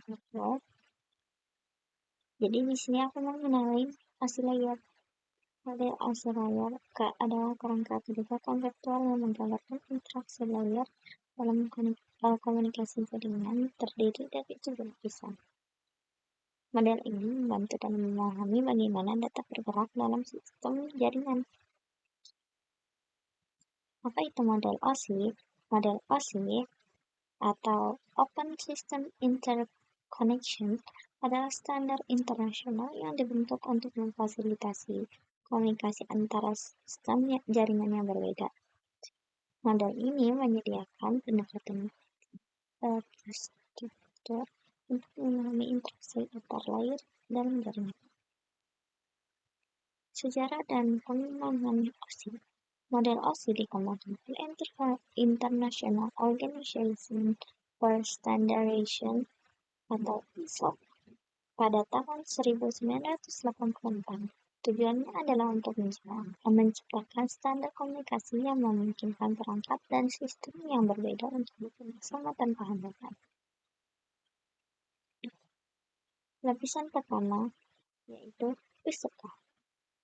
virtual. Jadi di sini aku mau mengenalin hasil layar. Pada hasil layar adalah kerangka kebijakan virtual yang menggambarkan interaksi layar dalam komunikasi jaringan terdiri dari 7 lapisan. Model ini membantu dalam memahami bagaimana data bergerak dalam sistem jaringan. Apa itu model OSI? Model OSI atau Open System Interconnection adalah standar internasional yang dibentuk untuk memfasilitasi komunikasi antara sistem jaringan yang berbeda. Model ini menyediakan pendekatan terstruktur untuk memahami interaksi antar layer dalam jaringan. Sejarah dan pengembangan OSI. Model OSI dikembangkan oleh International Organization for Standardization atau ISO pada tahun 1984. Tujuannya adalah untuk menciptakan standar komunikasi yang memungkinkan perangkat dan sistem yang berbeda untuk bekerja sama tanpa hambatan. Lapisan pertama yaitu fisikal.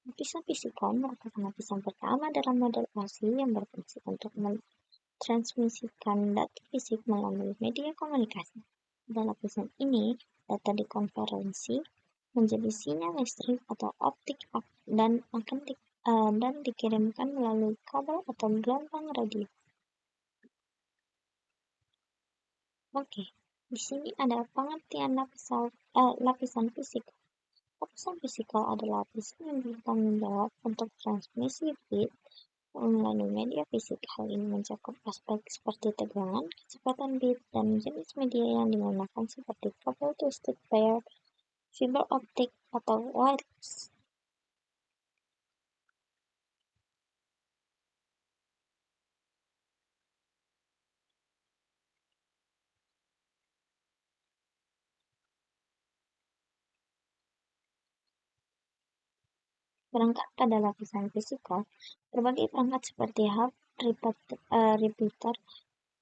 Lapisan fisikal merupakan lapisan pertama dalam model OSI yang berfungsi untuk mentransmisikan data fisik melalui media komunikasi. Pada lapisan ini, data dikonversi menjadi sinyal listrik atau optik dan dikirimkan melalui kabel atau gelombang radio. Oke, di sini ada pengertian lapisan fisikal. Lapisan fisikal adalah lapisan yang bertanggung jawab untuk transmisi bit melalui media fisik. Hal ini mencakup aspek seperti tegangan, kecepatan bit, dan jenis media yang digunakan seperti kabel twisted pair, fiber optik, atau wireless. Perangkat pada lapisan fisikal, berbagai perangkat seperti hub, repeater,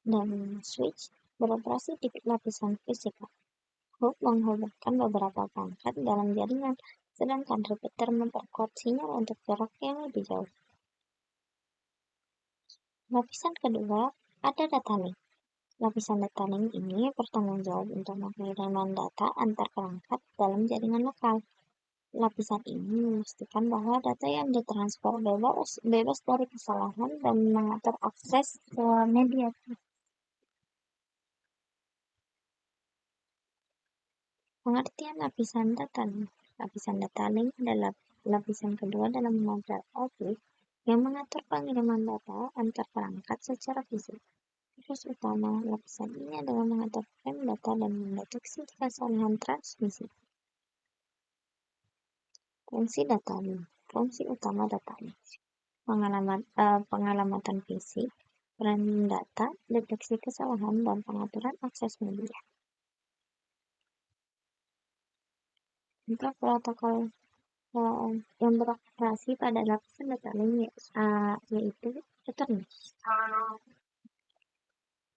dan switch beroperasi di lapisan fisikal. Hub menghubungkan beberapa perangkat dalam jaringan, sedangkan repeater memperkuat sinyal untuk jarak yang lebih jauh. Lapisan kedua, ada data link. Lapisan data link ini bertanggung jawab untuk pengiriman data antar perangkat dalam jaringan lokal. Lapisan ini memastikan bahwa data yang ditransfer bebas dari kesalahan dan mengatur akses ke media. Pengertian lapisan data link. Lapisan data link adalah lapisan kedua dalam model OSI yang mengatur pengiriman data antar perangkat secara fisik. Tugas utama lapisan ini adalah mengatur frame data dan mendeteksi kesalahan transmisi. Fungsi data link. Fungsi utama data link: pengalamatan fisik, frame data, deteksi kesalahan, dan pengaturan akses media. Untuk protokol yang beroperasi pada lapisan data link yaitu Ethernet,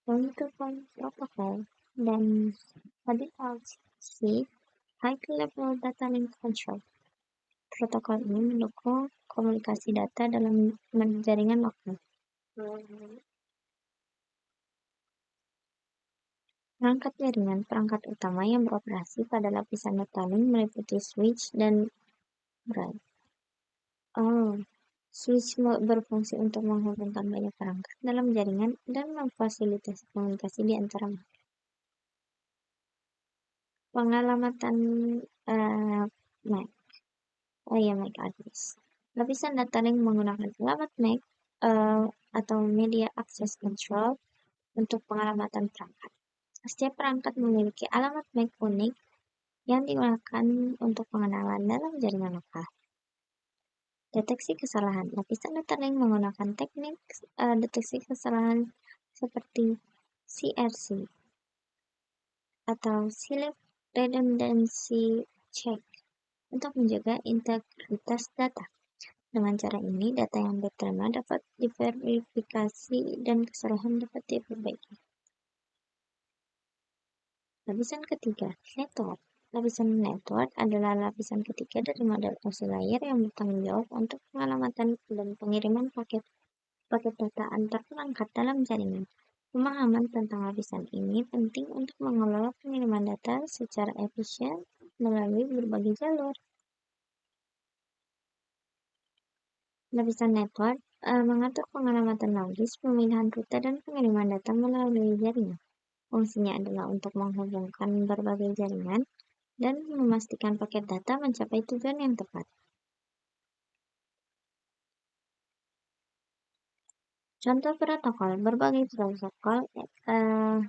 point-to-point protocol, dan HDLC, High Level Data Link Control. Protokol ini mendukung komunikasi data dalam jaringan lokal. Perangkat jaringan. Perangkat utama yang beroperasi pada lapisan data link meliputi switch dan drive. Switch berfungsi untuk menghubungkan banyak perangkat dalam jaringan dan memfasilitasi komunikasi di antara mereka. Pengalamatan MAC. MAC address. Lapisan data link menggunakan alamat MAC atau Media Access Control untuk pengalamatan perangkat. Setiap perangkat memiliki alamat MAC unik yang digunakan untuk pengenalan dalam jaringan lokal. Deteksi kesalahan. Lapisan data link menggunakan teknik deteksi kesalahan seperti CRC atau Select Redundancy Check untuk menjaga integritas data. Dengan cara ini, data yang diterima dapat diverifikasi dan kesalahan dapat diperbaiki. Lapisan ketiga, network. Lapisan network adalah lapisan ketiga dari model OSI yang bertanggung jawab untuk pengalamatan dan pengiriman paket data antar perangkat dalam jaringan. Pemahaman tentang lapisan ini penting untuk mengelola pengiriman data secara efisien melalui berbagai jalur. Lapisan network mengatur pengalamatan logis, pemilihan rute, dan pengiriman data melalui jaringan. Fungsinya adalah untuk menghubungkan berbagai jaringan dan memastikan paket data mencapai tujuan yang tepat. Contoh protokol, berbagai protokol eh,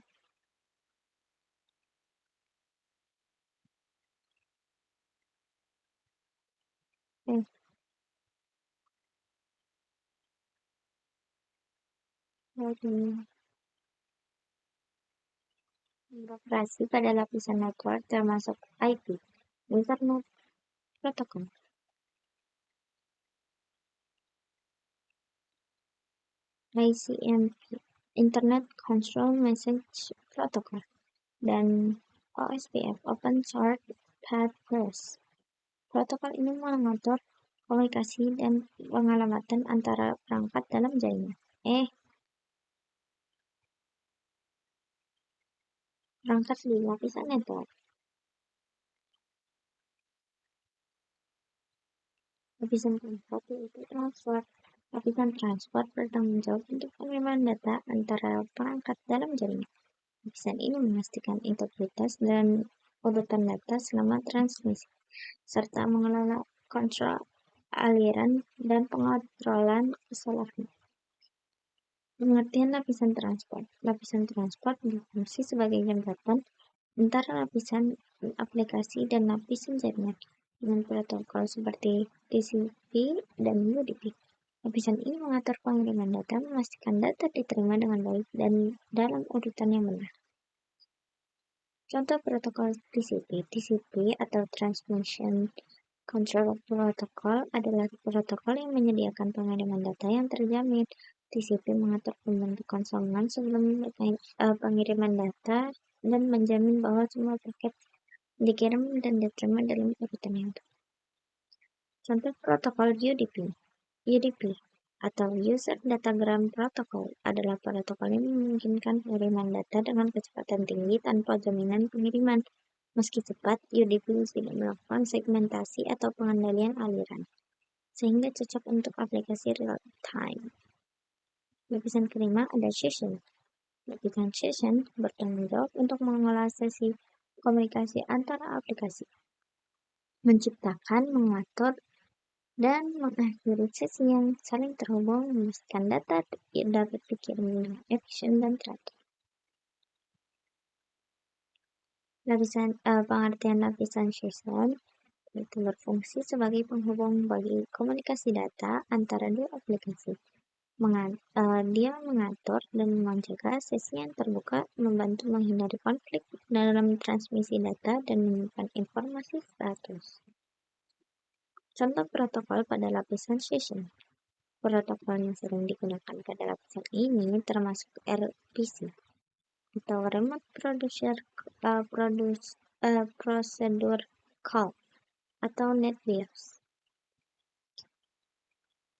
beroperasi pada lapisan network termasuk IP, Internet Protocol, ICMP, Internet Control Message Protocol, dan OSPF, Open Short Path Bus. Protokol ini mengatur komunikasi dan pengalamatan antara perangkat dalam jaringan. Perangkat di lapisan network. Lapisan transport yaitu transport. Lapisan transport bertanggung jawab untuk pengiriman data antara perangkat dalam jaringan. Lapisan ini memastikan integritas dan urutan data selama transmisi, serta mengelola kontrol aliran dan pengontrolan kesalahan. Pengertian lapisan transport. Lapisan transport berfungsi sebagai jembatan antara lapisan aplikasi dan lapisan jaringan dengan protokol seperti TCP dan UDP. Lapisan ini mengatur pengiriman data, memastikan data diterima dengan baik dan dalam urutan yang benar. Contoh protokol TCP. TCP atau Transmission Control Protocol adalah protokol yang menyediakan pengiriman data yang terjamin. TCP mengatur pembentukan sambungan sebelum pengiriman data dan menjamin bahwa semua paket dikirim dan diterima dalam urutan yang tepat. Contoh protokol UDP. UDP atau User Datagram Protocol adalah protokol yang memungkinkan pengiriman data dengan kecepatan tinggi tanpa jaminan pengiriman. Meski cepat, UDP tidak melakukan segmentasi atau pengendalian aliran, sehingga cocok untuk aplikasi real-time. Lapisan kelima ada session. Lapisan session bertanggung jawab untuk mengolah sesi komunikasi antara aplikasi, menciptakan, mengatur, dan mengakhiri sesi yang saling terhubung, memastikan data dapat dikirim dengan efisien dan teratur. Pengertian lapisan session itu berfungsi sebagai penghubung bagi komunikasi data antara dua aplikasi. Dia mengatur dan menjaga sesi yang terbuka, membantu menghindari konflik dalam transmisi data, dan menyimpan informasi status. Contoh protokol pada lapisan session. Protokol yang sering digunakan pada lapisan ini termasuk RPC atau Remote Procedure Call atau NetBIOS.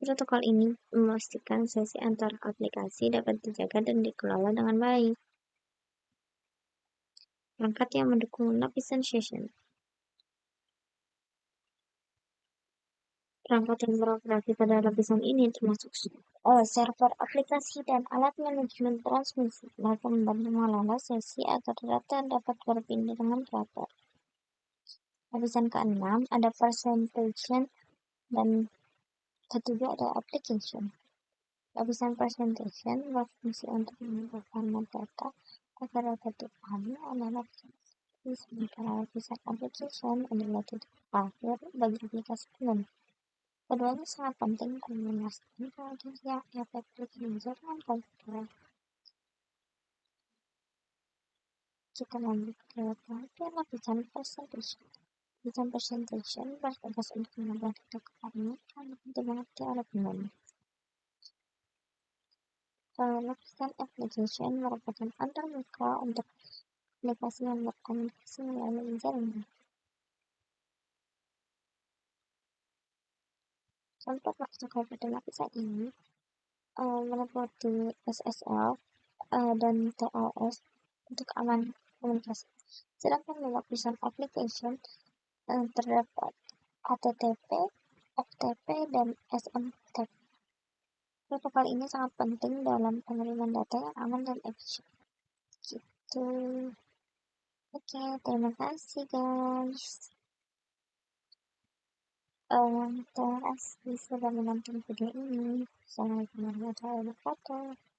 Protokol ini memastikan sesi antar aplikasi dapat dijaga dan dikelola dengan baik. Perangkat yang mendukung lapisan session. Perangkat yang beroperasi pada lapisan ini termasuk server aplikasi dan alat manajemen transmisi, dapat membantu mengelola sesi agar data dapat berpindah dengan teratur. Lapisan keenam ada presentation dan ketujuh ada application. Lapisan presentation berfungsi untuk membuat format data agar dapat dipahami oleh lapisan. Sementara lapisan application adalah titik akhir bagi aplikasi umum. Keduanya sangat penting untuk memastikan kinerja efektif user dan komputer. Kita lanjut ke pengertian lapisan presentation. Lapisan presentation bertugas untuk menambah data kepadanya karena penting dimengerti oleh pengguna. Lapisan application merupakan antarmuka untuk aplikasi yang berkomunikasi melalui jaringan. Contoh protokol pada lapisan ini meliputi SSL dan TLS untuk keamanan komunikasi. Sedangkan di lapisan application terdapat HTTP, FTP, dan SMTP. Protokol ini sangat penting dalam pengiriman data yang aman dan efisien. Gitu. Oke, terima kasih guys. Terima kasih sudah menonton video ini. Assalamualaikum warahmatullahi wabarakatuh.